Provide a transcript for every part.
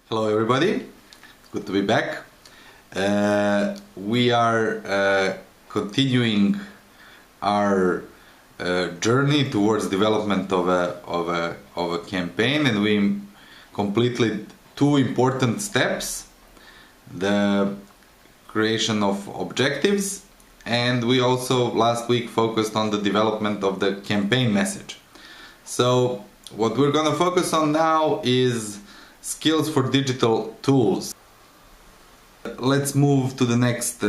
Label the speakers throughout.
Speaker 1: Hello everybody, good to be back. We are continuing our journey towards development of a campaign, and we completed two important steps: the creation of objectives, and we also last week focused on the development of the campaign message. So what we're going to focus on now is skills for digital tools. Let's move to the next,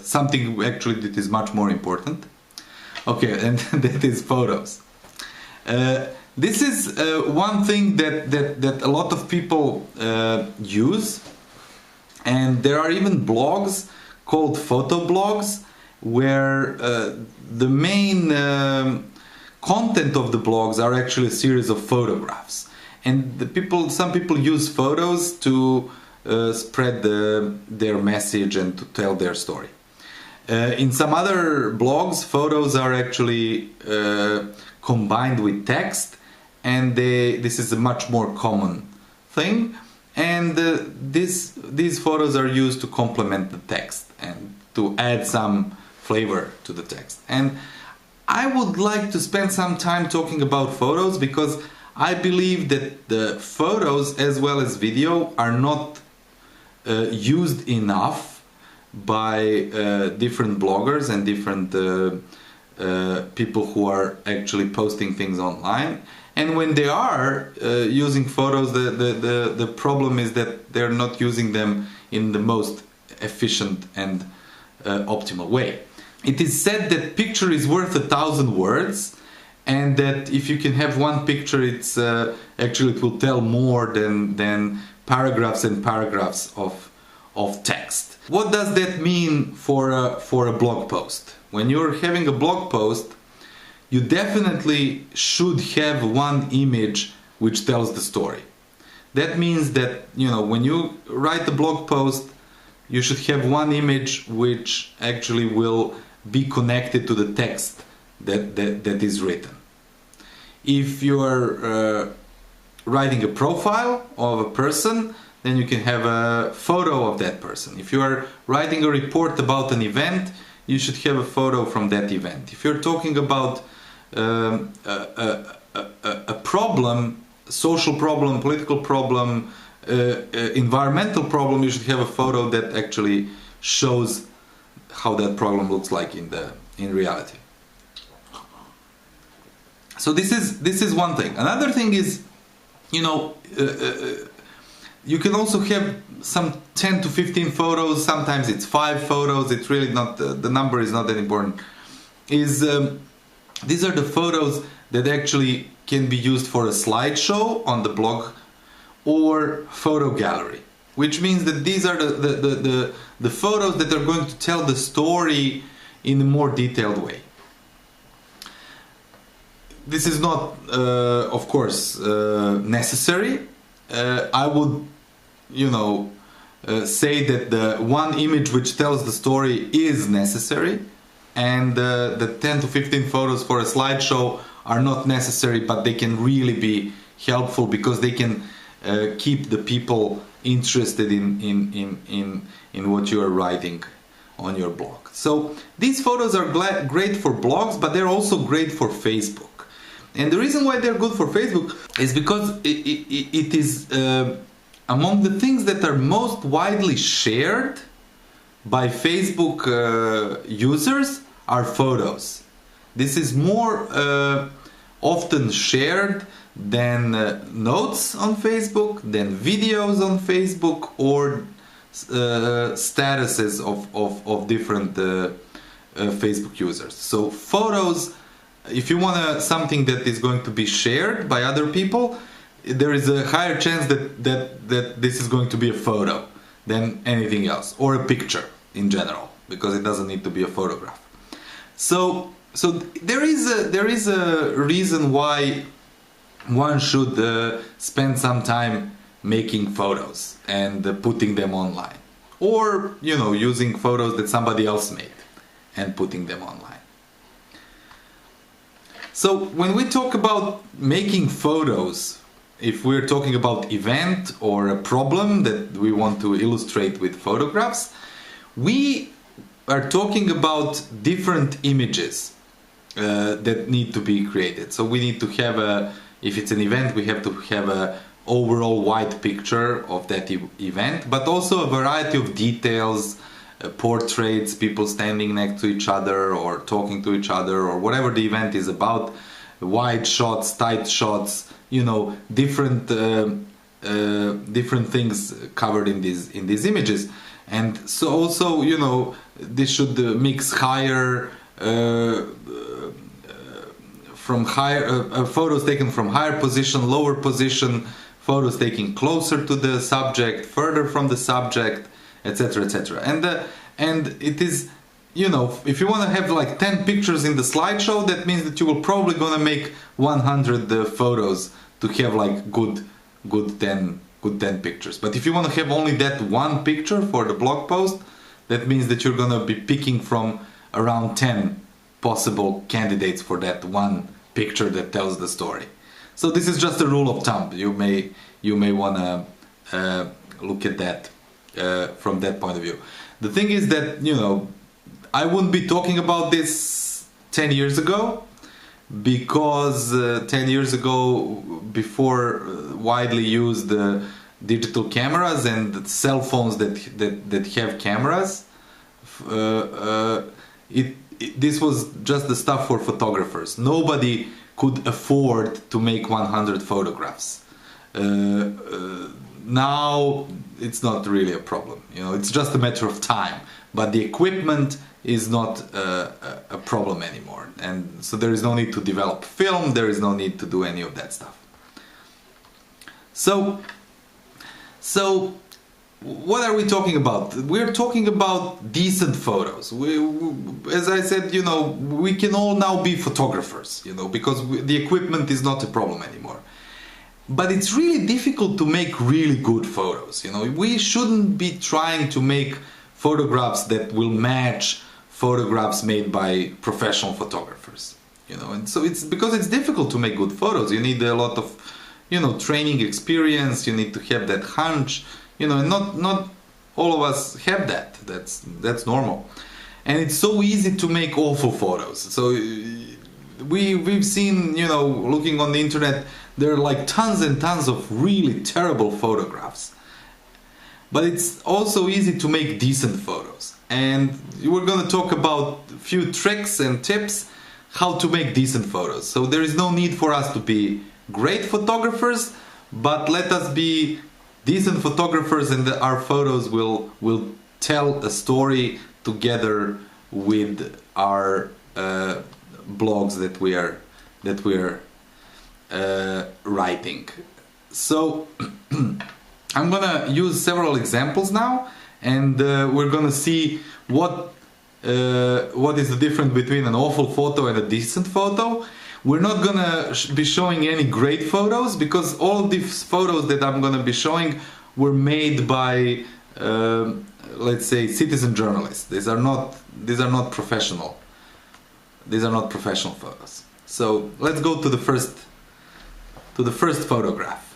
Speaker 1: something actually that is much more important. Okay, and that is photos. This is one thing that a lot of people use, and there are even blogs called photo blogs where the main content of the blogs are actually a series of photographs. And some people use photos to spread their message and to tell their story. In some other blogs, photos are actually combined with text, and this is a much more common thing. And these photos are used to complement the text and to add some flavor to the text. And I would like to spend some time talking about photos because I believe that the photos as well as video are not used enough by different bloggers and different people who are actually posting things online. And when they are using photos, the problem is that they're not using them in the most efficient and optimal way. It is said that picture is worth 1,000 words, and that if you can have one picture, it's actually it will tell more than paragraphs and paragraphs of text. What does that mean for a blog post? When you're having a blog post, you definitely should have one image which tells the story. That means that, when you write a blog post, you should have one image which actually will be connected to the text that is written. If you are writing a profile of a person, then you can have a photo of that person. If you are writing a report about an event, you should have a photo from that event. If you're talking about a problem, social problem, political problem, environmental problem, you should have a photo that actually shows how that problem looks like in reality. So this is one thing. Another thing is, you can also have some 10 to 15 photos. Sometimes it's 5 photos. It's really not, the number is not that important. These are the photos that actually can be used for a slideshow on the blog or photo gallery, which means that these are the photos that are going to tell the story in a more detailed way. This is not, of course, necessary. I would, say that the one image which tells the story is necessary, and the 10 to 15 photos for a slideshow are not necessary, but they can really be helpful because they can keep the people interested in what you are writing on your blog. So these photos are great for blogs, but they're also great for Facebook. And the reason why they're good for Facebook is because it is among the things that are most widely shared by Facebook users are photos. This is more often shared than notes on Facebook, than videos on Facebook, or statuses of different Facebook users. So photos, if you want something that is going to be shared by other people, there is a higher chance that this is going to be a photo than anything else, or a picture in general, because it doesn't need to be a photograph. So there is a reason why one should spend some time making photos and putting them online, or using photos that somebody else made and putting them online. So when we talk about making photos, if we're talking about event or a problem that we want to illustrate with photographs, we are talking about different images that need to be created. So we need to have if it's an event, we have to have a overall wide picture of that event, but also a variety of details, portraits, people standing next to each other or talking to each other, or whatever the event is about, wide shots, tight shots, you know, different things covered in these images. And so also, you know, this should mix higher photos taken from higher position, lower position, photos taken closer to the subject, further from the subject, etc., etc. And it is, you know, if you want to have like 10 pictures in the slideshow, that means that you will probably gonna make 100 photos to have like good 10 pictures. But if you want to have only that one picture for the blog post, that means that you're gonna be picking from around 10 possible candidates for that one picture that tells the story. So this is just a rule of thumb. You may wanna look at that from that point of view. The thing is that, you know, I wouldn't be talking about this 10 years ago, because 10 years ago, before widely used digital cameras and cell phones that have cameras, this was just the stuff for photographers. Nobody could afford to make 100 photographs. Now it's not really a problem, you know, it's just a matter of time, but the equipment is not a problem anymore, and so there is no need to develop film, there is no need to do any of that stuff. So what are we talking about? We're talking about decent photos. As I said, you know, we can all now be photographers, you know, because the equipment is not a problem anymore. But it's really difficult to make really good photos, you know. We shouldn't be trying to make photographs that will match photographs made by professional photographers, you know. And so it's because it's difficult to make good photos. You need a lot of, you know, training experience. You need to have that hunch, you know, and not all of us have that. That's normal. And it's so easy to make awful photos. So we've seen, you know, looking on the internet, there are like tons and tons of really terrible photographs. But it's also easy to make decent photos. And we're going to talk about a few tricks and tips how to make decent photos. So there is no need for us to be great photographers, but let us be decent photographers, and our photos will tell a story together with our blogs that we are writing. So I'm gonna use several examples now, and we're gonna see what is the difference between an awful photo and a decent photo. We're not gonna be showing any great photos, because all these photos that I'm gonna be showing were made by let's say citizen journalists. These are not professional. These are not professional photos. So let's go to the first photograph.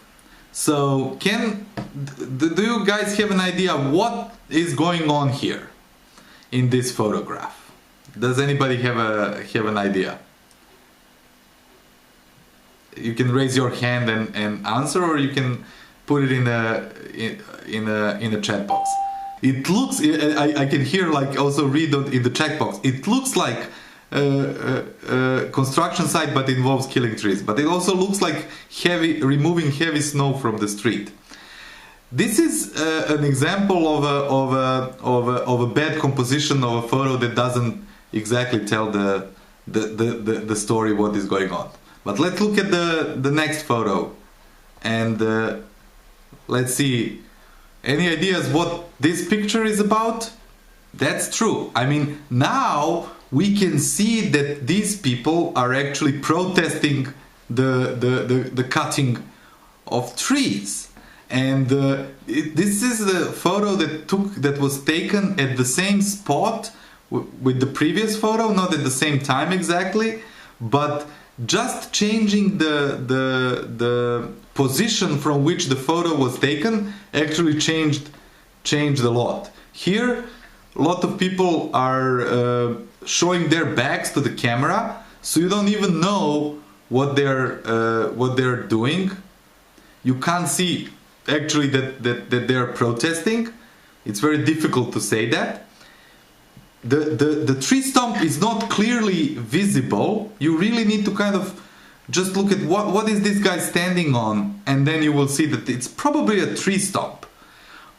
Speaker 1: So do you guys have an idea what is going on here in this photograph? Does anybody have an idea? You can raise your hand and answer, or you can put it in a chat box. It looks, I can hear, like, also read in the chat box. It looks like construction site, but involves killing trees. But it also looks like removing heavy snow from the street. This is an example of a bad composition of a photo that doesn't exactly tell the story what is going on. But let's look at the next photo, and let's see. Any ideas what this picture is about? That's true. I mean, now we can see that these people are actually protesting the cutting of trees, and this is a photo that was taken at the same spot with the previous photo, not at the same time exactly, but just changing the position from which the photo was taken actually changed a lot. Here, a lot of people are showing their backs to the camera, so you don't even know what they're doing. You can't see actually that they're protesting. It's very difficult to say that. The tree stump is not clearly visible. You really need to kind of just look at what is this guy standing on, and then you will see that it's probably a tree stump.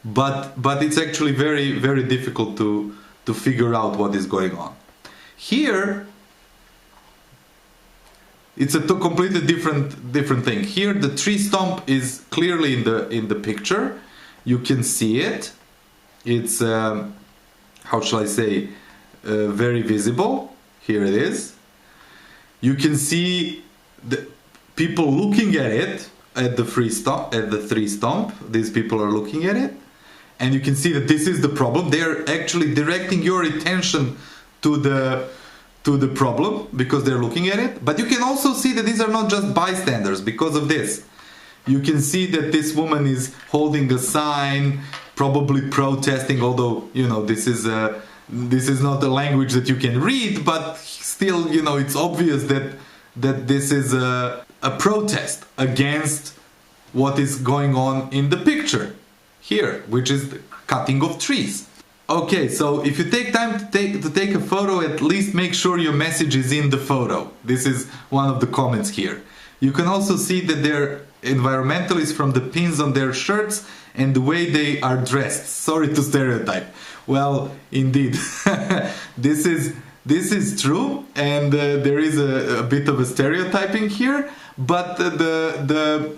Speaker 1: But it's actually very, very difficult to figure out what is going on. Here, it's a completely different thing. Here, the tree stump is clearly in the picture. You can see it. It's how shall I say, very visible. Here it is. You can see the people looking at it, at the tree stump. These people are looking at it, and you can see that this is the problem. They are actually directing your attention to the problem because they're looking at it. But you can also see that these are not just bystanders because of this. You can see that this woman is holding a sign, probably protesting, although, you know, this is not a language that you can read, but still, you know, it's obvious that this is a protest against what is going on in the picture here, which is the cutting of trees. Okay, so if you take time to take a photo, at least make sure your message is in the photo. This is one of the comments here. You can also see that they're environmentalists from the pins on their shirts and the way they are dressed. Sorry to stereotype. Well, indeed, this is true, and there is a bit of a stereotyping here. But the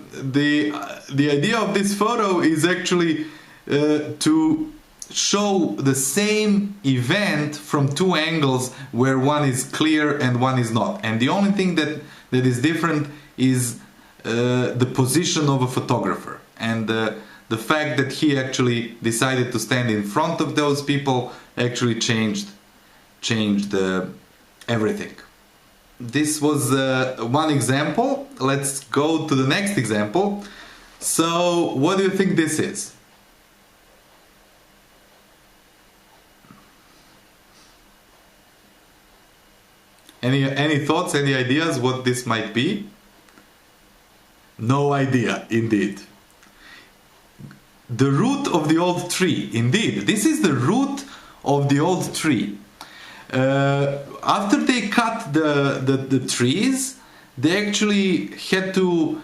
Speaker 1: idea of this photo is actually to show the same event from two angles where one is clear and one is not. And the only thing that is different is the position of a photographer, and the fact that he actually decided to stand in front of those people actually changed everything. This was one example. Let's go to the next example. So what do you think this is? Any thoughts, any ideas what this might be? No idea, indeed. The root of the old tree, indeed. This is the root of the old tree. After they cut the trees, they actually had to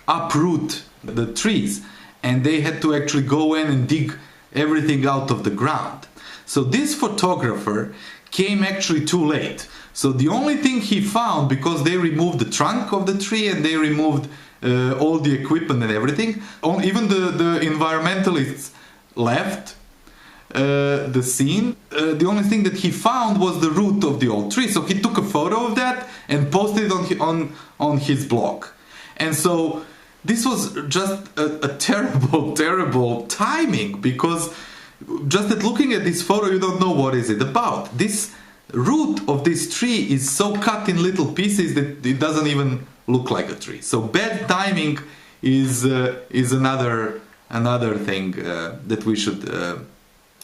Speaker 1: uproot the trees, and they had to actually go in and dig everything out of the ground. So this photographer came actually too late. So the only thing he found, because they removed the trunk of the tree and they removed all the equipment and everything, even the environmentalists left the scene. The only thing that he found was the root of the old tree. So he took a photo of that and posted it on his blog. And so this was just a terrible timing, because just at looking at this photo you don't know what is it about. This root of this tree is so cut in little pieces that it doesn't even look like a tree. So bad timing is another thing that we should.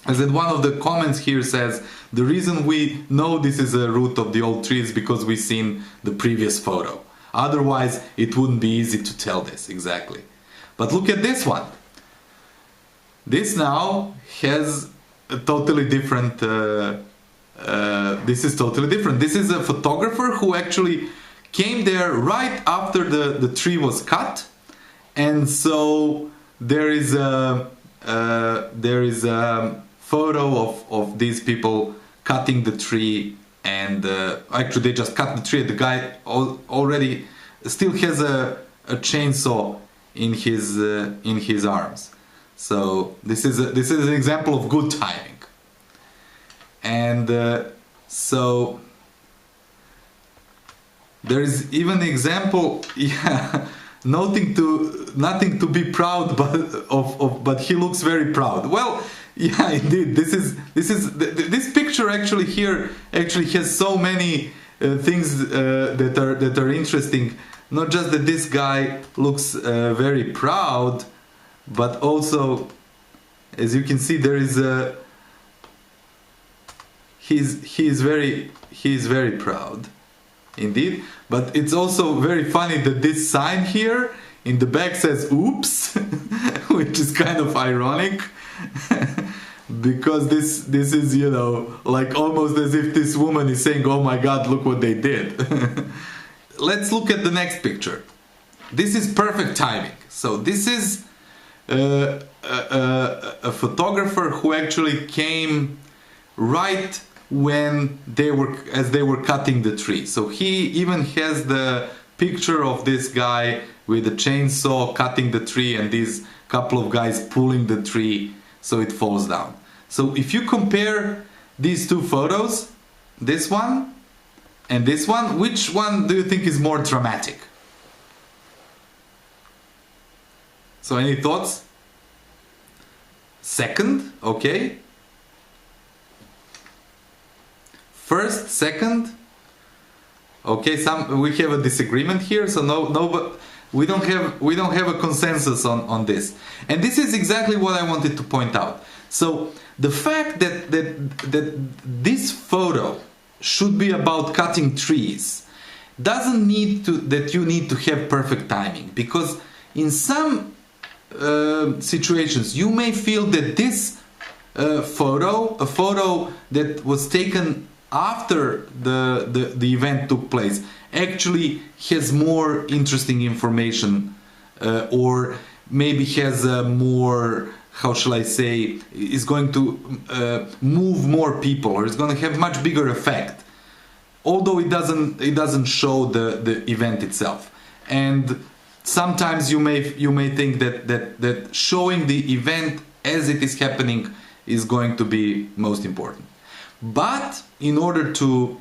Speaker 1: As in one of the comments here says, the reason we know this is a root of the old tree is because we've seen the previous photo. Otherwise, it wouldn't be easy to tell this exactly. But look at this one. This now has a totally different. This is totally different. This is a photographer who actually came there right after the tree was cut, and so there is a photo of these people cutting the tree, and actually they just cut the tree. The guy already still has a chainsaw in his arms. So this is an example of good timing. And so there is even an example, nothing to be proud but he looks very proud. Well, yeah, indeed, this picture actually has so many things that are interesting. Not just that this guy looks very proud, but also, as you can see, there is a he is very proud, indeed. But it's also very funny that this sign here in the back says "Oops," which is kind of ironic. Because this is, you know, like almost as if this woman is saying, "Oh my God, look what they did." Let's look at the next picture. This is perfect timing. So this is a photographer who actually came right when they were cutting the tree. So he even has the picture of this guy with a chainsaw cutting the tree and these couple of guys pulling the tree so it falls down. So if you compare these two photos, this one and this one, which one do you think is more dramatic? So any thoughts? Second, okay. First, second. Okay, we have a disagreement here, so but we don't have a consensus on this. And this is exactly what I wanted to point out. So the fact that this photo should be about cutting trees doesn't need that you need to have perfect timing, because in some situations you may feel that this a photo that was taken after the event took place, actually has more interesting information, or maybe has a more, how shall I say, is going to move more people, or is going to have much bigger effect, although it doesn't show the event itself. And sometimes you may think that showing the event as it is happening is going to be most important. But in order to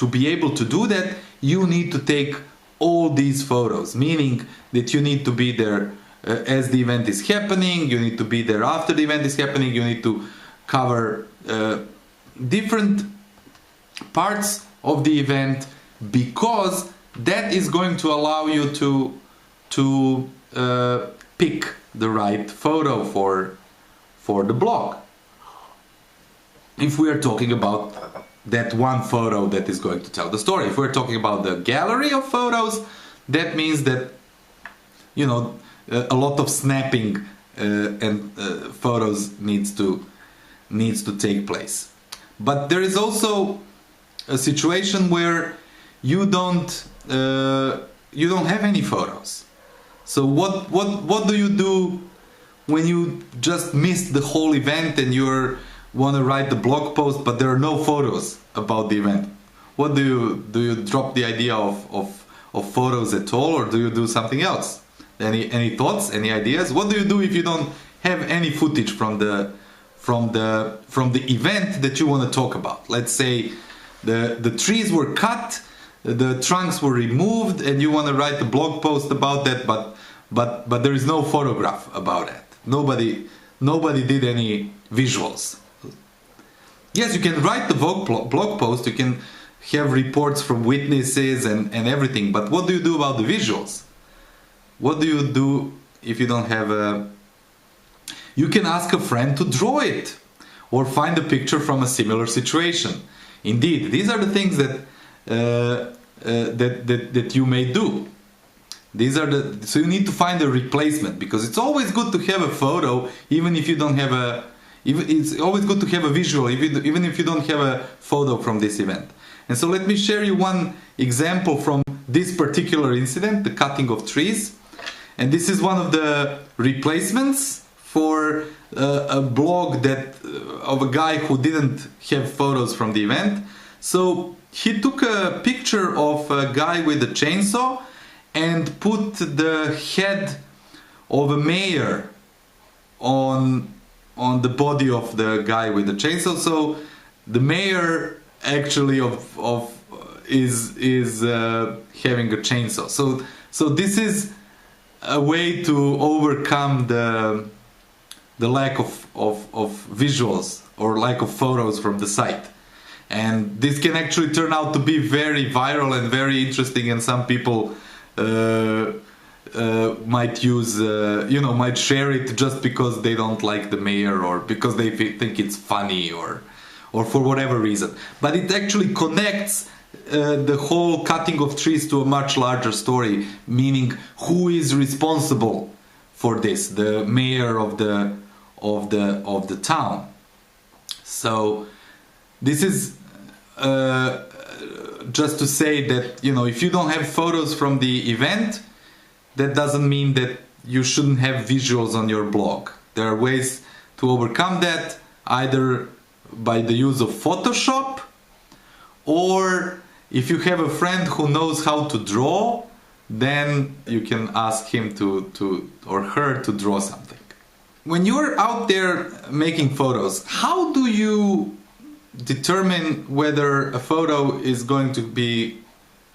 Speaker 1: be able to do that, you need to take all these photos, meaning that you need to be there as the event is happening, you need to be there after the event is happening, you need to cover different parts of the event, because that is going to allow you to pick the right photo for the blog. If we are talking about that one photo that is going to tell the story. If we're talking about the gallery of photos, that means that, you know, a lot of snapping and photos needs to take place. But there is also a situation where you don't have any photos. So what do you do when you just missed the whole event and you want to write the blog post, but there are no photos about the event? What do you drop the idea of photos at all, or do you do something else? Any thoughts? Any ideas? What do you do if you don't have any footage from the event that you want to talk about? Let's say the trees were cut, the trunks were removed, and you want to write a blog post about that, but there is no photograph about it. Nobody did any visuals. Yes, you can write the blog post, you can have reports from witnesses and everything, but what do you do about the visuals? What do you do if you don't have a... You can ask a friend to draw it, or find a picture from a similar situation. Indeed, these are the things that you may do. So you need to find a replacement, because it's always good to have a photo, even if you don't have a... It's always good to have a visual, even if you don't have a photo from this event. And so let me share you one example from this particular incident, the cutting of trees. And this is one of the replacements for a blog of a guy who didn't have photos from the event. So he took a picture of a guy with a chainsaw and put the head of a mayor on the body of the guy with the chainsaw. So the mayor actually is having a chainsaw. So this is a way to overcome the lack of visuals, or lack of photos from the site. And this can actually turn out to be very viral and very interesting, and some people might use, might share it just because they don't like the mayor, or because they think it's funny, or for whatever reason. But it actually connects the whole cutting of trees to a much larger story, meaning who is responsible for this, the mayor of the town. So this is just to say that, if you don't have photos from the event, that doesn't mean that you shouldn't have visuals on your blog. There are ways to overcome that, either by the use of Photoshop, or if you have a friend who knows how to draw, then you can ask him or her to draw something. When you're out there making photos, how do you determine whether a photo is going to be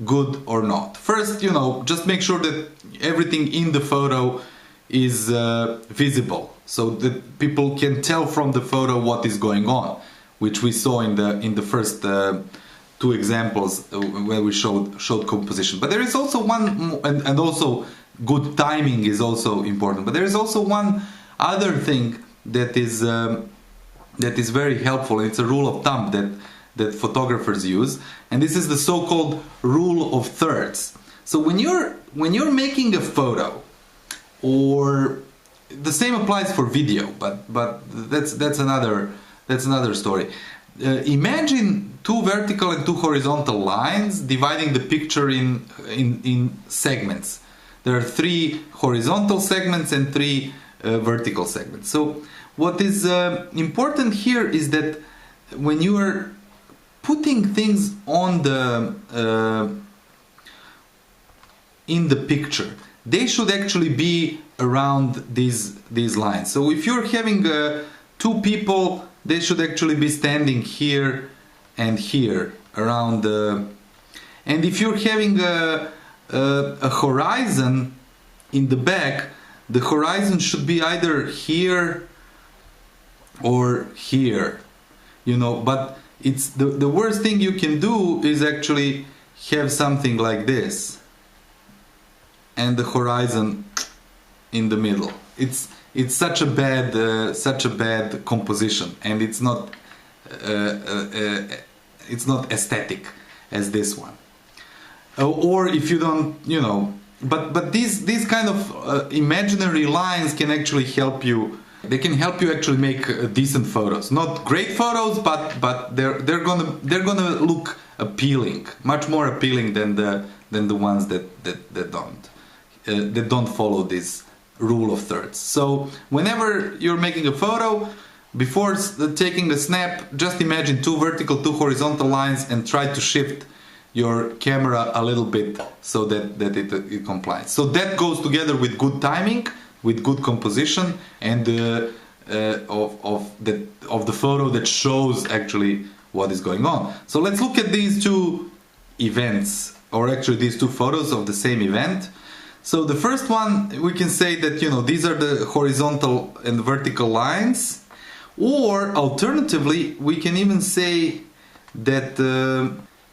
Speaker 1: good or not? First, just make sure that everything in the photo is visible, so that people can tell from the photo what is going on, which we saw in the first two examples where we showed composition. But there is also one, and also good timing is also important. But there is also one other thing that is very helpful. It's a rule of thumb that photographers use, and this is the so-called rule of thirds. So when you're making a photo, or the same applies for video, but that's another story. Imagine two vertical and two horizontal lines dividing the picture in segments. There are 3 horizontal segments and 3 vertical segments. So what is important here is that when you are putting things on in the picture, they should actually be around these lines. So if you're having 2 people, they should actually be standing here and here around and if you're having a horizon in the back, the horizon should be either here or here, but it's the worst thing you can do is actually have something like this and the horizon in the middle. It's such a bad composition, and it's not aesthetic as this one. Or if you don't, but these kind of imaginary lines can actually help you. They can help you actually make decent photos. Not great photos, but they're gonna look appealing, much more appealing than the ones that don't follow this rule of thirds. So whenever you're making a photo, before taking a snap, just imagine 2 vertical, 2 horizontal lines, and try to shift your camera a little bit so that it complies. So that goes together with good timing, with good composition, and of the photo that shows actually what is going on. So let's look at these 2 events, or actually these 2 photos of the same event. So the first one, we can say that these are the horizontal and vertical lines, or alternatively we can even say that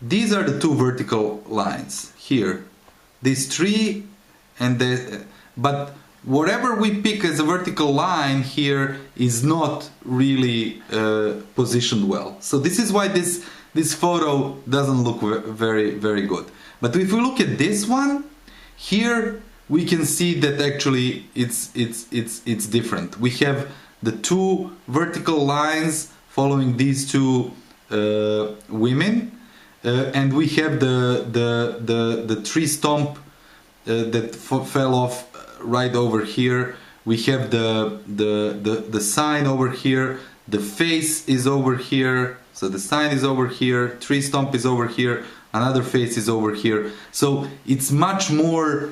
Speaker 1: these are the 2 vertical lines here, these 3, but whatever we pick as a vertical line here is not really positioned well. So this is why this photo doesn't look very, very good. But if we look at this one here, we can see that actually it's different. We have the 2 vertical lines following these 2 women, and we have the tree stump that fell off right over here. We have the sign over here. The face is over here. So the sign is over here. Tree stump is over here. Another face is over here. So it's much more.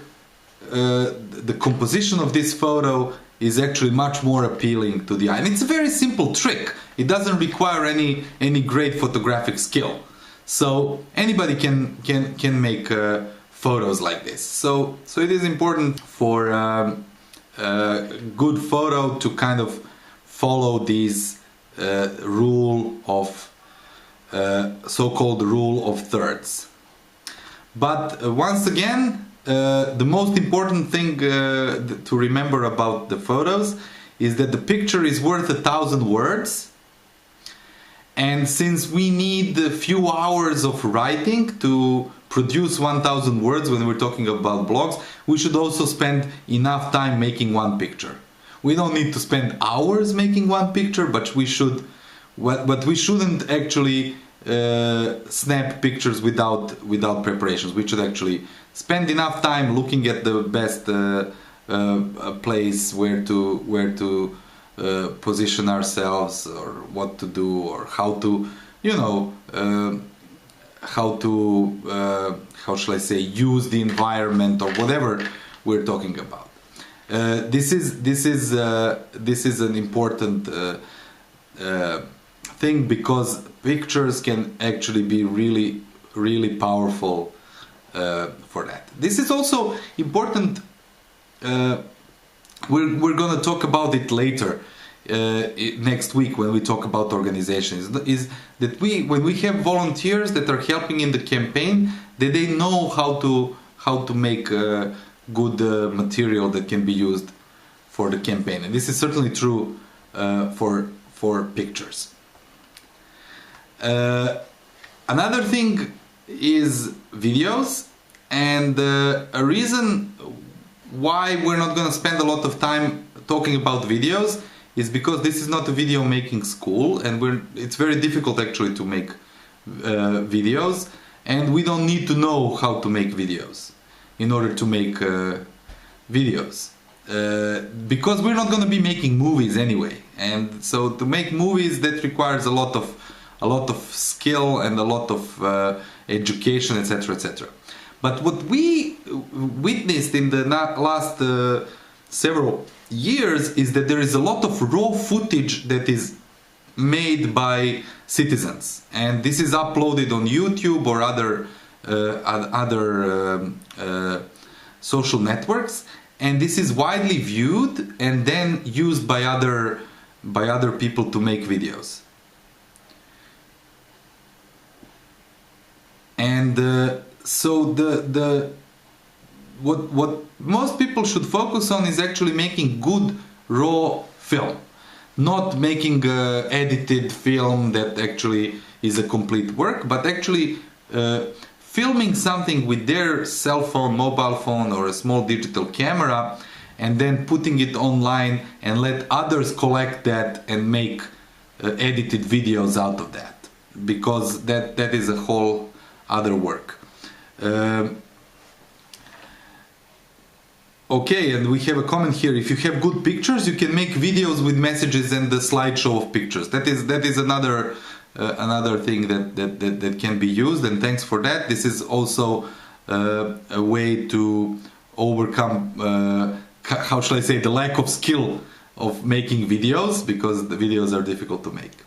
Speaker 1: The composition of this photo is actually much more appealing to the eye, and it's a very simple trick. It doesn't require any great photographic skill. So anybody can make photos like this. So it is important for a good photo to kind of follow these rule of so-called rule of thirds. But once again, the most important thing to remember about the photos is that the picture is worth 1,000 words. And since we need a few hours of writing to produce 1,000 words when we're talking about blogs, we should also spend enough time making one picture. We don't need to spend hours making one picture, but we should. But we shouldn't actually snap pictures without preparations. We should actually spend enough time looking at the best place where to position ourselves, or what to do, or how to, how shall I say, use the environment, or whatever we're talking about. This is an important thing, because pictures can actually be really powerful for that. This is also important. We're going to talk about it later next week when we talk about organizations. Is that when we have volunteers that are helping in the campaign, that they know how to make good material that can be used for the campaign, and this is certainly true for pictures. Another thing is videos, and a reason why we're not going to spend a lot of time talking about videos is because this is not a video making school, and it's very difficult actually to make videos, and we don't need to know how to make videos in order to make videos, because we're not going to be making movies anyway, and so to make movies, that requires a lot of skill and a lot of education, etc., etc. But what we witnessed in the last several years is that there is a lot of raw footage that is made by citizens, and this is uploaded on YouTube or other social networks, and this is widely viewed and then used by other people to make videos. And so what most people should focus on is actually making good raw film, not making edited film that actually is a complete work, but actually filming something with their cell phone, mobile phone, or a small digital camera, and then putting it online and let others collect that and make edited videos out of that, because that is a whole other work. Okay, and we have a comment here. If you have good pictures, you can make videos with messages and the slideshow of pictures. That is another thing that can be used, and thanks for that. This is also a way to overcome, how shall I say, the lack of skill of making videos, because the videos are difficult to make.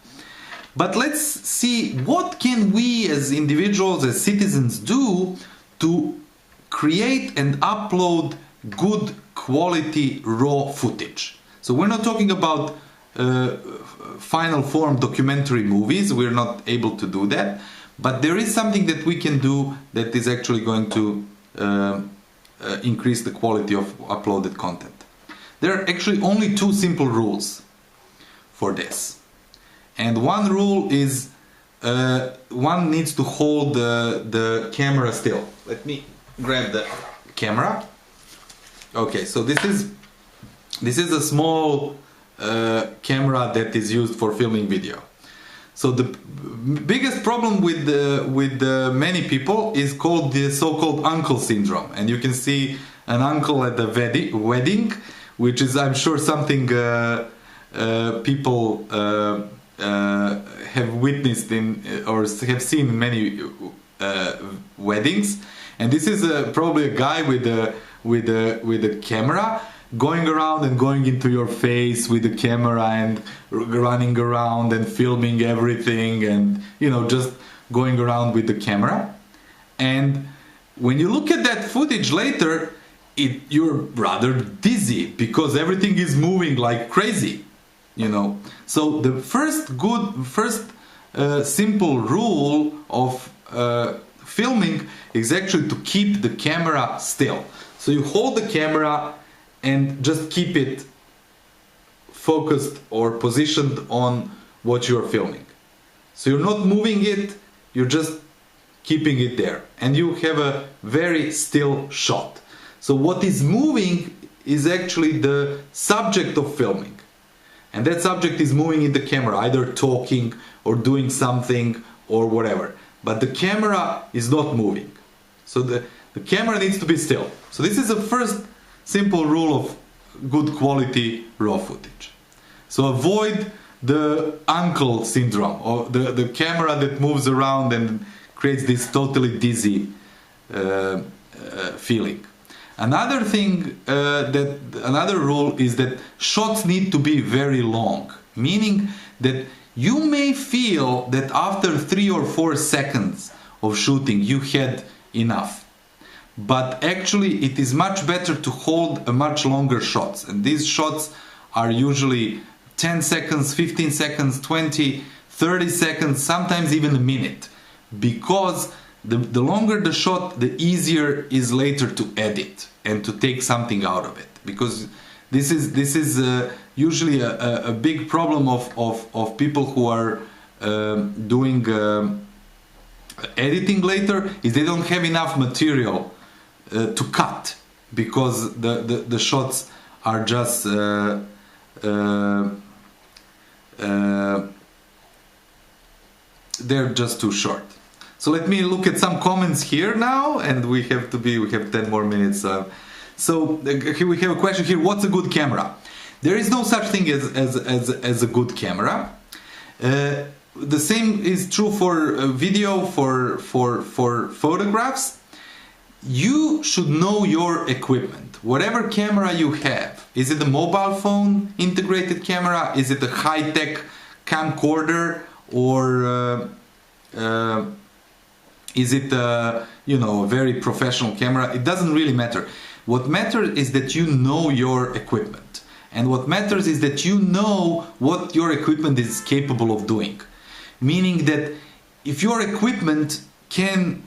Speaker 1: But let's see, what can we as individuals, as citizens, do to create and upload good quality raw footage. So we're not talking about final form documentary movies, we're not able to do that, but there is something that we can do that is actually going to increase the quality of uploaded content. There are actually only two simple rules for this. And one rule is one needs to hold the camera still. Let me grab the camera. Okay, so this is a small camera that is used for filming video. So the biggest problem with many people is called the so-called uncle syndrome, and you can see an uncle at the wedding, which is, I'm sure, something people have witnessed in or have seen in many weddings, and this is probably a guy with a camera going around and going into your face with the camera and running around and filming everything, and just going around with the camera. And when you look at that footage later, you're rather dizzy because everything is moving like crazy. So the first simple rule of filming is actually to keep the camera still. So you hold the camera and just keep it focused or positioned on what you're filming. So you're not moving it, you're just keeping it there. And you have a very still shot. So what is moving is actually the subject of filming. And that subject is moving in the camera, either talking or doing something or whatever. But the camera is not moving. So the camera needs to be still. So this is the first simple rule of good quality raw footage. So avoid the uncle syndrome, or the camera that moves around and creates this totally dizzy feeling. Another thing, another rule is that shots need to be very long, meaning that you may feel that after 3 or 4 seconds of shooting you had enough, but actually it is much better to hold a much longer shots, and these shots are usually 10 seconds, 15 seconds, 20, 30 seconds, sometimes even a minute, because the longer the shot, the easier is later to edit and to take something out of it, because this is usually a big problem of people who are doing editing later, is they don't have enough material to cut, because the shots are just they're just too short. So let me look at some comments here now, and we have 10 more minutes. So here we have a question here: what's a good camera? There is no such thing as a good camera. The same is true for video, for photographs. You should know your equipment. Whatever camera you have, is it a mobile phone integrated camera? Is it a high-tech camcorder, or is it a very professional camera? It doesn't really matter. What matters is that you know your equipment, and what matters is that you know what your equipment is capable of doing. Meaning that if your equipment can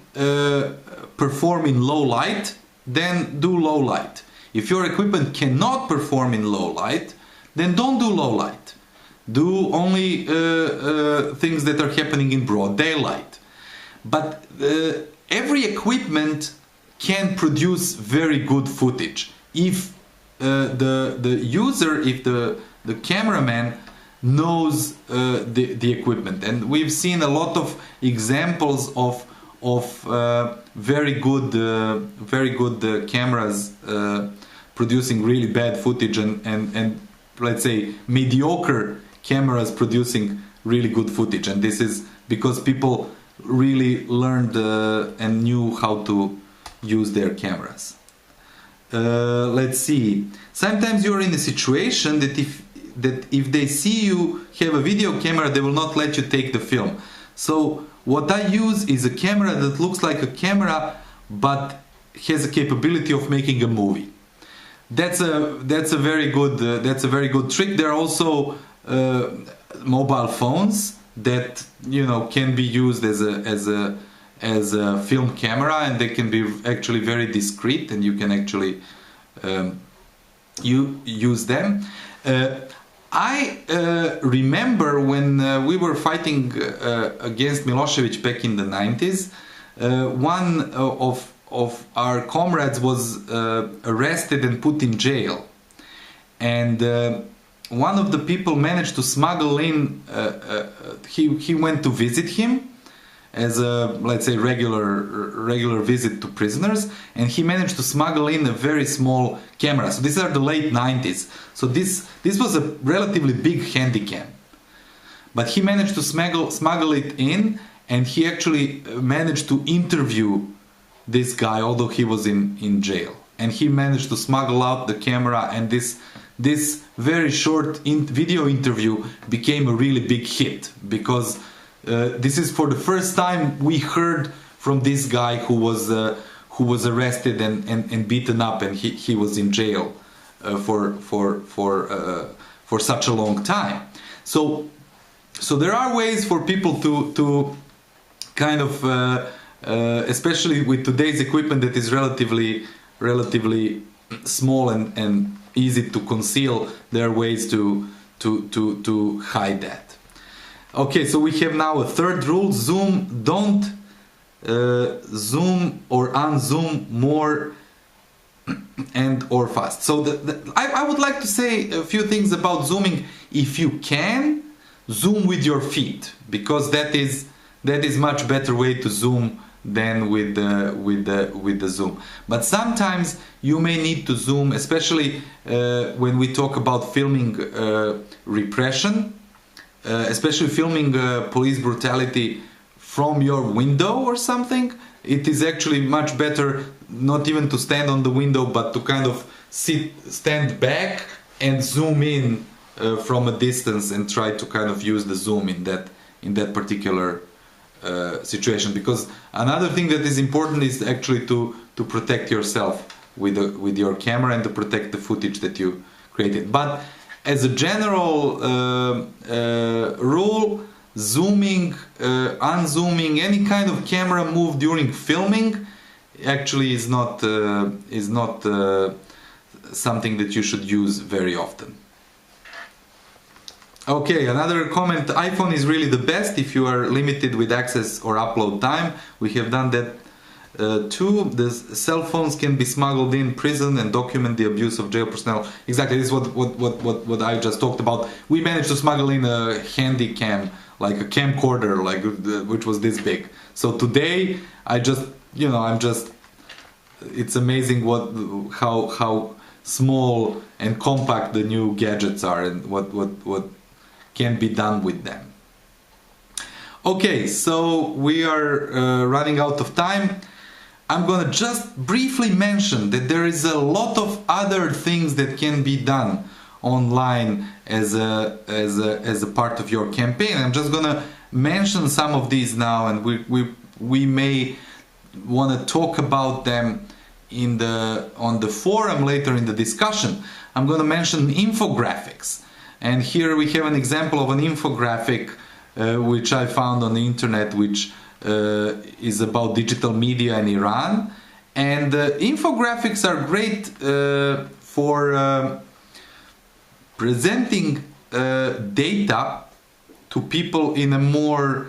Speaker 1: perform in low light, then do low light. If your equipment cannot perform in low light, then don't do low light. Do only things that are happening in broad daylight. But every equipment can produce very good footage if the user, if the cameraman knows the equipment. And we've seen a lot of examples of very good cameras producing really bad footage, and let's say mediocre cameras producing really good footage. And this is because people really learned and knew how to use their cameras. Let's see. Sometimes you're in a situation that if they see you have a video camera, they will not let you take the film. So what I use is a camera that looks like a camera but has a capability of making a movie. That's a very good trick. There are also mobile phones that can be used as a film camera, and they can be actually very discreet, and you can actually use them. I remember when we were fighting against Milosevic back in the 90s, one of our comrades was arrested and put in jail, and one of the people managed to smuggle in, he went to visit him as a, let's say, regular visit to prisoners, and he managed to smuggle in a very small camera. So these are the late 90s. So this was a relatively big handycam, but he managed to smuggle it in, and he actually managed to interview this guy, although he was in jail. And he managed to smuggle out the camera, and this very short video interview became a really big hit, because this is for the first time we heard from this guy who was arrested and beaten up, and he was in jail for such a long time. So So there are ways for people to kind of, especially with today's equipment that is relatively small and easy to conceal, there are ways to hide that. Okay, so we have now a third rule: zoom. Don't zoom or unzoom more and or fast. So I would like to say a few things about zooming. If you can, zoom with your feet, because that is much better way to zoom than with the zoom. But sometimes you may need to zoom, especially when we talk about filming repression, especially filming police brutality from your window or something. It is actually much better not even to stand on the window, but to kind of stand back and zoom in from a distance and try to kind of use the zoom in that particular situation. Because another thing that is important is actually to protect yourself with your camera and to protect the footage that you created. But as a general rule, zooming, unzooming, any kind of camera move during filming actually is not something that you should use very often. Okay, another comment: iPhone is really the best if you are limited with access or upload time. We have done that too. The cell phones can be smuggled in prison and document the abuse of jail personnel. Exactly, this is what I just talked about. We managed to smuggle in a handy cam, like a camcorder, which was this big. So today, it's amazing how small and compact the new gadgets are, and what can be done with them. Okay, so we are running out of time. I'm gonna just briefly mention that there is a lot of other things that can be done online as a part of your campaign. I'm just gonna mention some of these now, and we may want to talk about them on the forum later in the discussion. I'm going to mention infographics, and here we have an example of an infographic which I found on the internet, which is about digital media in Iran. And infographics are great for presenting data to people in a more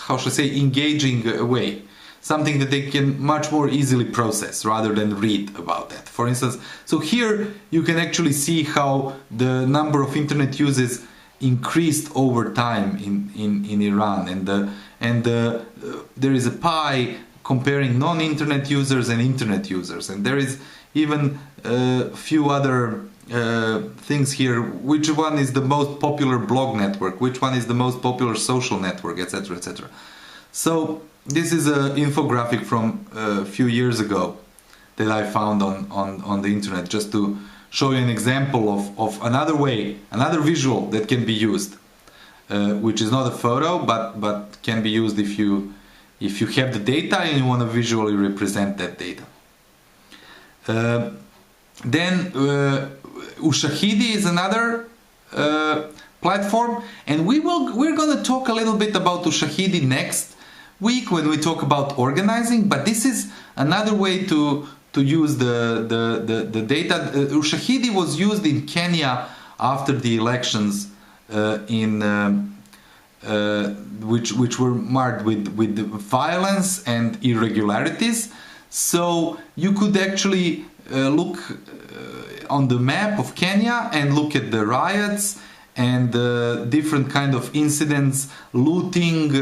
Speaker 1: how should I say, engaging way. Something that they can much more easily process rather than read about that. For instance, so here you can actually see how the number of internet uses increased over time in Iran, and there is a pie comparing non-internet users and internet users, and there is even a few other things here. Which one is the most popular blog network? Which one is the most popular social network, etc., etc. So this is an infographic from a few years ago that I found on the internet, just to show you an example of another way, another visual that can be used, which is not a photo, but can be used if you have the data and you want to visually represent that data. Then Ushahidi is another platform, and we're going to talk a little bit about Ushahidi next week when we talk about organizing. But this is another way to use the data. Ushahidi was used in Kenya after the elections which were marred with violence and irregularities. So you could actually look on the map of Kenya and look at the riots and different kind of incidents, looting,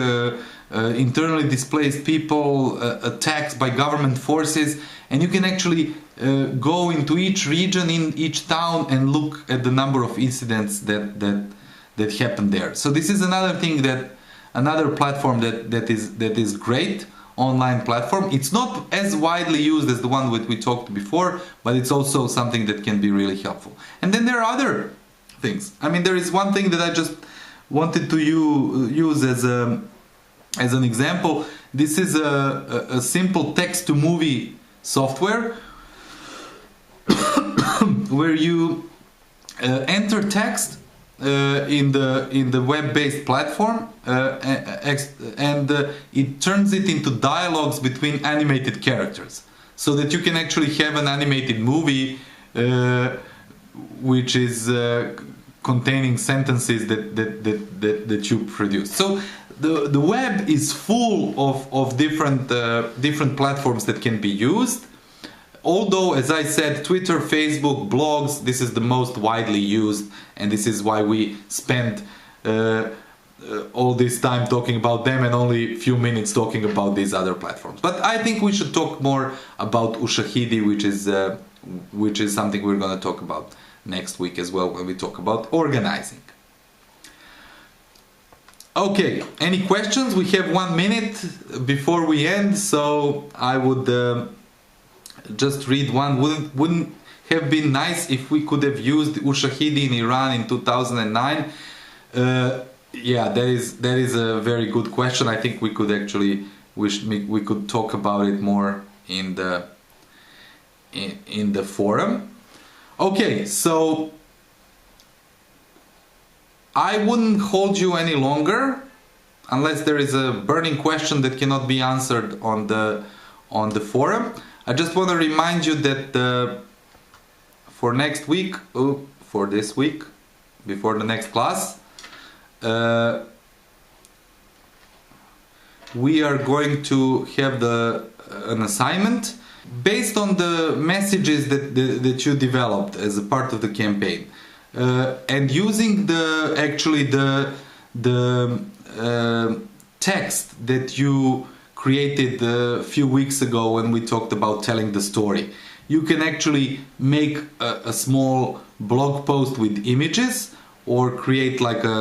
Speaker 1: internally displaced people, attacks by government forces, and you can actually go into each region, in each town, and look at the number of incidents that happened there. So this is another thing, another platform that is great, online platform. It's not as widely used as the one that we talked before, but it's also something that can be really helpful. And then there are other things. I mean, there is one thing that I just wanted to use as an example. This is a simple text-to-movie software where you enter text in the web-based platform, and it turns it into dialogues between animated characters, so that you can actually have an animated movie which is containing sentences that you produce. So the web is full of different platforms that can be used. Although, as I said, Twitter, Facebook, blogs, this is the most widely used, and this is why we spend all this time talking about them and only a few minutes talking about these other platforms. But I think we should talk more about Ushahidi, which is something we're going to talk about next week as well when we talk about organizing. Okay, any questions? We have 1 minute before we end, so I would just read one. Wouldn't have been nice if we could have used Ushahidi in Iran in 2009? Yeah, that is a very good question. I think we could actually we could talk about it more in the forum. Okay, so I wouldn't hold you any longer unless there is a burning question that cannot be answered on the forum. I just want to remind you that for next week, for this week, before the next class, we are going to have an assignment based on the messages that you developed as a part of the campaign, and using the text that you created a few weeks ago when we talked about telling the story. You can actually make a small blog post with images, or create like a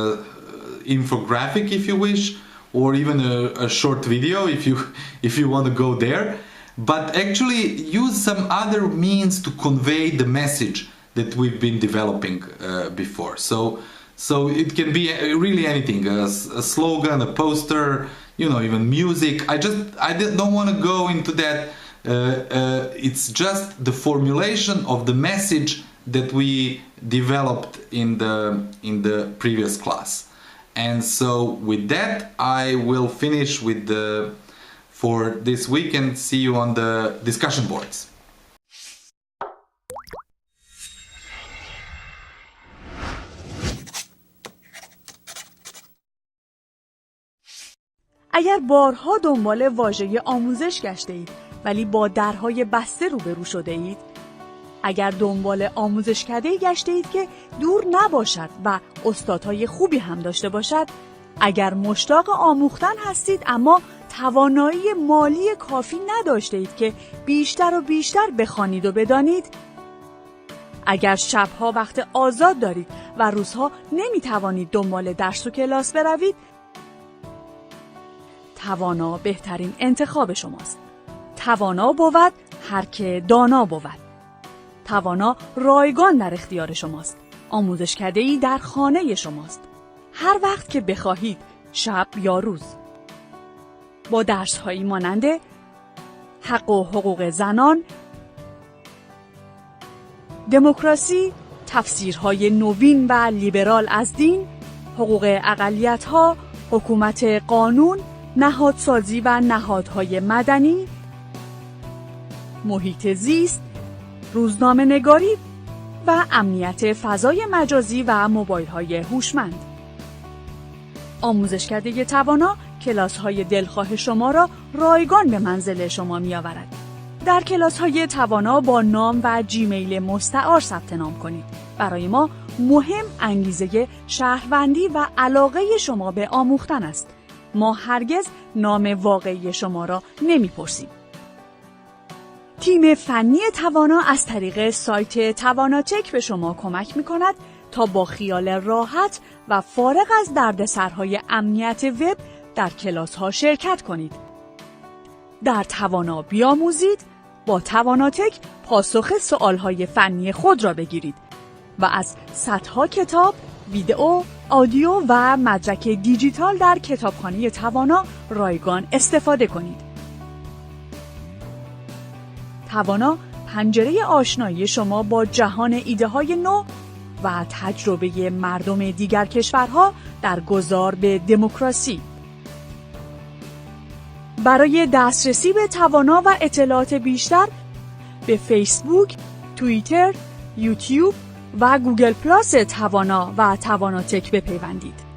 Speaker 1: infographic if you wish, or even a short video if you want to go there. But actually use some other means to convey the message that we've been developing before. So it can be really anything, a slogan, a poster, even music. I don't want to go into that. It's just the formulation of the message that we developed in the previous class. And so with that, I will finish with for this week, and see you on the discussion boards.
Speaker 2: اگر بارها دنبال واژه آموزش گشته اید ولی با درهای بسته روبرو شده اید، اگر دنبال آموزشکده‌ای گشته اید که دور نباشد و استادهای خوبی هم داشته باشد، اگر مشتاق آموختن هستید اما توانایی مالی کافی نداشته اید که بیشتر و بیشتر بخوانید و بدانید، اگر شبها وقت آزاد دارید و روزها نمیتوانید دنبال درس و کلاس بروید، توانا بهترین انتخاب شماست. توانا بود هر که دانا بود. توانا رایگان در اختیار شماست. آموزشکده‌ای در خانه شماست. هر وقت که بخواهید، شب یا روز. با درس‌هایی مانند حق و حقوق زنان، دموکراسی، تفسیرهای نوین و لیبرال از دین، حقوق اقلیت‌ها، حکومت قانون، نهادسازی و نهادهای مدنی، محیط زیست، روزنامه نگاری و امنیت فضای مجازی و موبایل‌های هوشمند. آموزشکده توانا کلاس‌های دلخواه شما را رایگان به منزل شما می‌آورد. در کلاس‌های توانا با نام و جیمیل مستعار ثبت نام کنید. برای ما مهم انگیزه شهروندی و علاقه شما به آموختن است. ما هرگز نام واقعی شما را نمی‌پرسیم. تیم فنی توانا از طریق سایت تواناتک به شما کمک می‌کند تا با خیال راحت و فارغ از دردسرهای امنیت وب در کلاس‌ها شرکت کنید. در توانا بیاموزید، با تواناتک پاسخ سوال‌های فنی خود را بگیرید و از صدها کتاب، ویدئو، آدیو و مدرک دیجیتال در کتابخانه توانا رایگان استفاده کنید. توانا پنجره آشنایی شما با جهان ایده‌های نو و تجربه مردم دیگر کشورها در گذار به دموکراسی. برای دسترسی به توانا و اطلاعات بیشتر به فیسبوک، توییتر، یوتیوب و گوگل پلاس توانا و تواناتک بپیوندید.